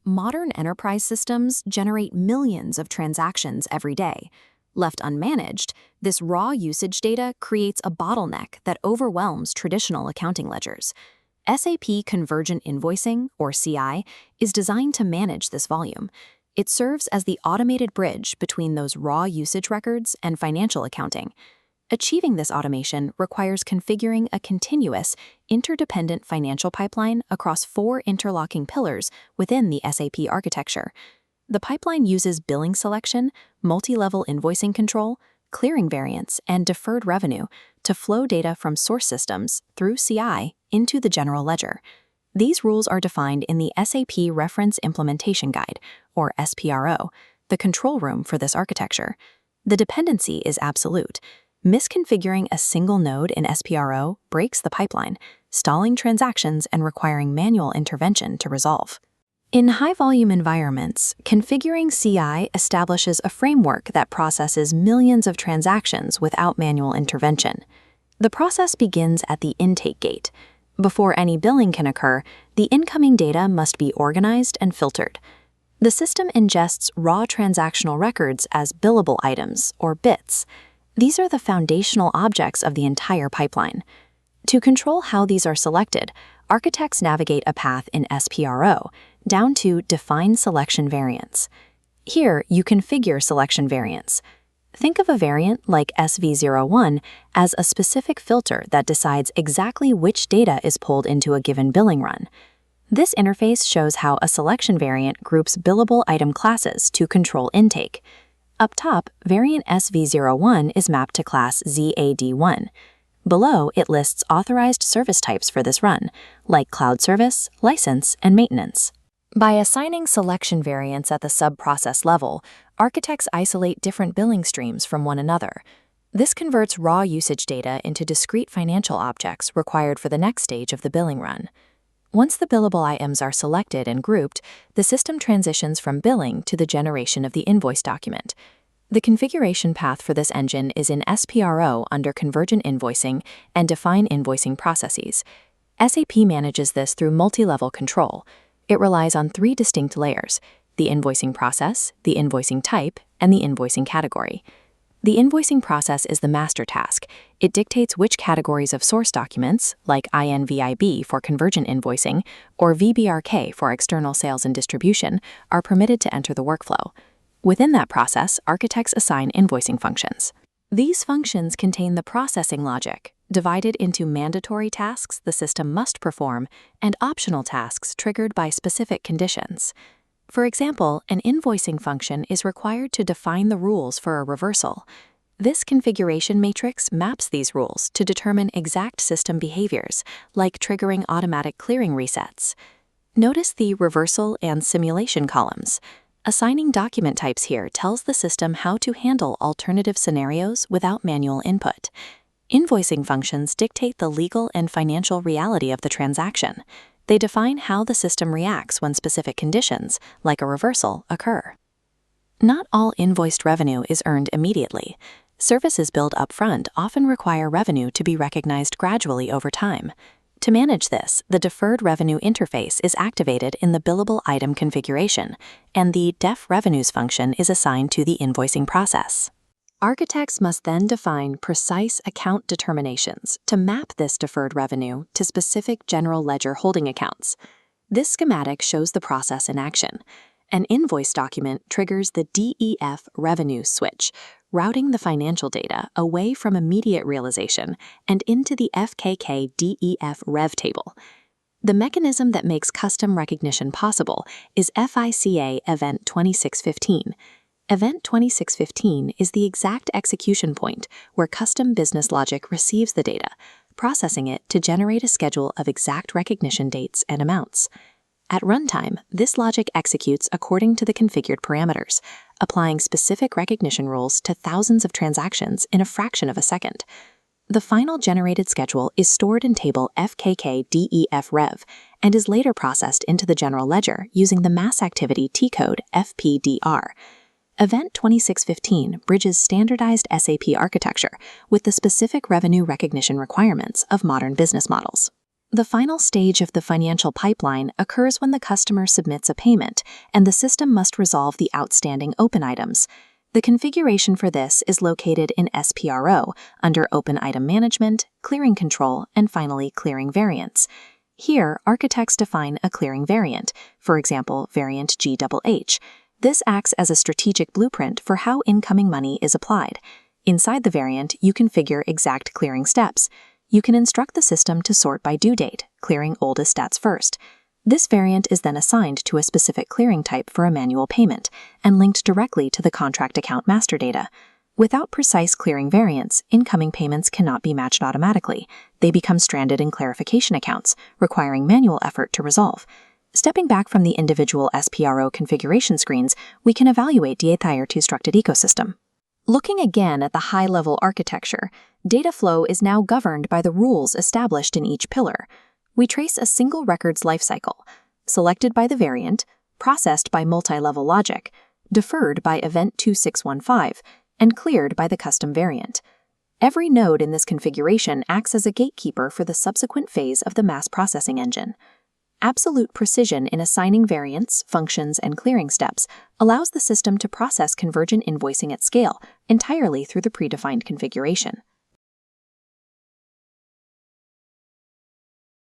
Modern enterprise systems generate millions of transactions every day. Left unmanaged, this raw usage data creates a bottleneck that overwhelms traditional accounting ledgers. SAP Convergent Invoicing, or CI, is designed to manage this volume. It serves as the automated bridge between those raw usage records and financial accounting. Achieving this automation requires configuring a continuous, interdependent financial pipeline across 4 interlocking pillars within the SAP architecture. The pipeline uses billing selection, multi-level invoicing control, clearing variance, and deferred revenue to flow data from source systems through CI into the general ledger. These rules are defined in the SAP Reference Implementation Guide, or SPRO, the control room for this architecture. The dependency is absolute. Misconfiguring a single node in SPRO breaks the pipeline, stalling transactions and requiring manual intervention to resolve. In high-volume environments, configuring CI establishes a framework that processes millions of transactions without manual intervention. The process begins at the intake gate. Before any billing can occur, the incoming data must be organized and filtered. The system ingests raw transactional records as billable items, or bits. These are the foundational objects of the entire pipeline. To control how these are selected, architects navigate a path in SPRO down to Define Selection Variants. Here, you configure selection variants. Think of a variant like SV01 as a specific filter that decides exactly which data is pulled into a given billing run. This interface shows how a selection variant groups billable item classes to control intake. Up top, variant SV01 is mapped to class ZAD1. Below, it lists authorized service types for this run, like cloud service, license, and maintenance. By assigning selection variants at the sub-process level, architects isolate different billing streams from one another. This converts raw usage data into discrete financial objects required for the next stage of the billing run. Once the billable items are selected and grouped, the system transitions from billing to the generation of the invoice document. The configuration path for this engine is in SPRO under Convergent Invoicing and Define Invoicing Processes. SAP manages this through multi-level control. It relies on 3 distinct layers: the invoicing process, the invoicing type, and the invoicing category. The invoicing process is the master task. It dictates which categories of source documents, like INVBI for convergent invoicing or VBRK for external sales and distribution, are permitted to enter the workflow. Within that process, architects assign invoicing functions. These functions contain the processing logic, divided into mandatory tasks the system must perform and optional tasks triggered by specific conditions. For example, an invoicing function is required to define the rules for a reversal. This configuration matrix maps these rules to determine exact system behaviors, like triggering automatic clearing resets. Notice the reversal and simulation columns. Assigning document types here tells the system how to handle alternative scenarios without manual input. Invoicing functions dictate the legal and financial reality of the transaction. They define how the system reacts when specific conditions, like a reversal, occur. Not all invoiced revenue is earned immediately. Services billed upfront often require revenue to be recognized gradually over time. To manage this, the deferred revenue interface is activated in the billable item configuration, and the def revenues function is assigned to the invoicing process. Architects must then define precise account determinations to map this deferred revenue to specific general ledger holding accounts. This schematic shows the process in action. An invoice document triggers the DEF revenue switch, routing the financial data away from immediate realization and into the FKK DEF rev table. The mechanism that makes custom recognition possible is FICA Event 2615. Event 2615 is the exact execution point where custom business logic receives the data, processing it to generate a schedule of exact recognition dates and amounts. At runtime, this logic executes according to the configured parameters, applying specific recognition rules to thousands of transactions in a fraction of a second. The final generated schedule is stored in table FKK-DEF-Rev and is later processed into the general ledger using the mass activity T-code FPDR. Event 2615 bridges standardized SAP architecture with the specific revenue recognition requirements of modern business models. The final stage of the financial pipeline occurs when the customer submits a payment, and the system must resolve the outstanding open items. The configuration for this is located in SPRO under Open Item Management, Clearing Control, and finally Clearing Variants. Here, architects define a clearing variant, for example, variant GHH. This acts as a strategic blueprint for how incoming money is applied. Inside the variant, you configure exact clearing steps. You can instruct the system to sort by due date, clearing oldest stats first. This variant is then assigned to a specific clearing type for a manual payment and linked directly to the contract account master data. Without precise clearing variants, incoming payments cannot be matched automatically. They become stranded in clarification accounts, requiring manual effort to resolve. Stepping back from the individual SPRO configuration screens, we can evaluate the entire two-structured ecosystem. Looking again at the high-level architecture, data flow is now governed by the rules established in each pillar. We trace a single record's lifecycle, selected by the variant, processed by multi-level logic, deferred by event 2615, and cleared by the custom variant. Every node in this configuration acts as a gatekeeper for the subsequent phase of the mass processing engine. Absolute precision in assigning variants, functions, and clearing steps allows the system to process convergent invoicing at scale entirely through the predefined configuration.